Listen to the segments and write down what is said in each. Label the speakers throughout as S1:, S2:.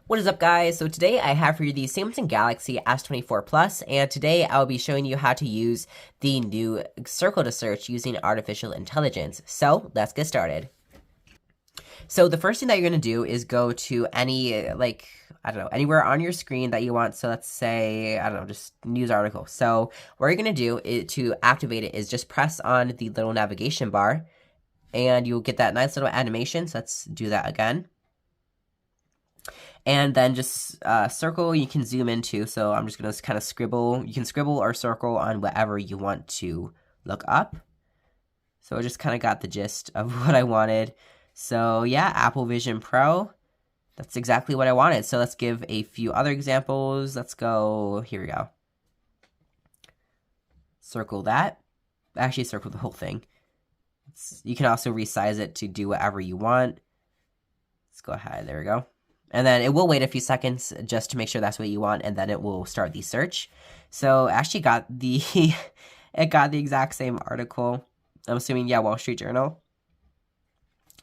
S1: What is up, guys? So today I have for you the Samsung Galaxy S24 Plus, and today I'll be showing you how to use the new circle to search using artificial intelligence. So let's get started. So the first thing that you're going to do is go to any, I don't know, anywhere on your screen that you want. So let's say, I don't know, just news article. So what you're going to do to activate it is just press on the little navigation bar, and you'll get that nice little animation. So let's do that again. And then just circle, you can zoom into. So I'm just going to kind of scribble. You can scribble or circle on whatever you want to look up. So I just kind of got the gist of what I wanted. So yeah, Apple Vision Pro. That's exactly what I wanted. So let's give a few other examples. Let's go, here we go. Circle that. Actually, circle the whole thing. You can also resize it to do whatever you want. Let's go ahead, there we go. And then it will wait a few seconds just to make sure that's what you want, and then it will start the search. So actually got the it got the exact same article. I'm assuming, yeah, Wall Street Journal.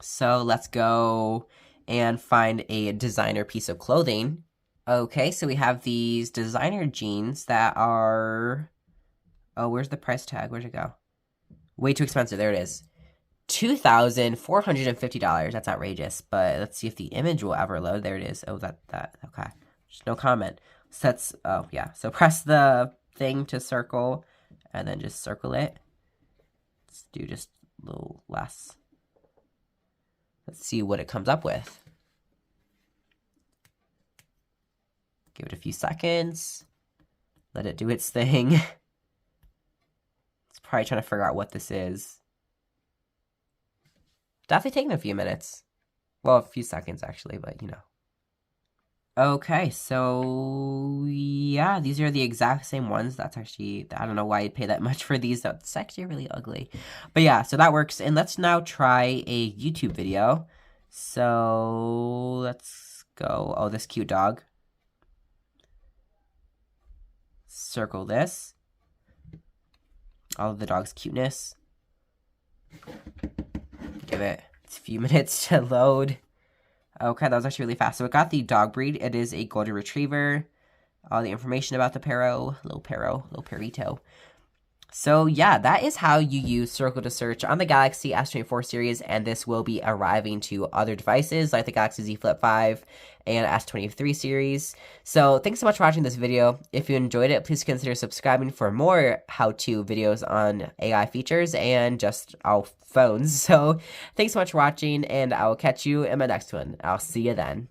S1: So let's go and find a designer piece of clothing. Okay, so we have these designer jeans that are, oh, where's the price tag? Where'd it go? Way too expensive. There it is. $2,450. That's outrageous. But let's see if the image will ever load. There it is. Oh, that, okay. Just no comment. So that's, oh, yeah. So press the thing to circle, and then just circle it. Let's do just a little less. Let's see what it comes up with. Give it a few seconds. Let it do its thing. It's probably trying to figure out what this is. Definitely taking a few minutes. Well, a few seconds, actually, but you know. Okay, so yeah, these are the exact same ones. That's actually, I don't know why I'd pay that much for these. That's actually really ugly. But yeah, so that works. And let's now try a YouTube video. So let's go. Oh, this cute dog. Circle this. All of the dog's cuteness. Give it a few minutes to load. Okay, that was actually really fast. So it got the dog breed. It is a golden retriever. All the information about the little perrito. So yeah, that is how you use circle to search on the Galaxy S24 series, and this will be arriving to other devices like the Galaxy Z Flip 5 and S23 series. So thanks so much for watching this video. If you enjoyed it, please consider subscribing for more how-to videos on AI features and just our phones. So thanks so much for watching, and I will catch you in my next one. I'll see you then.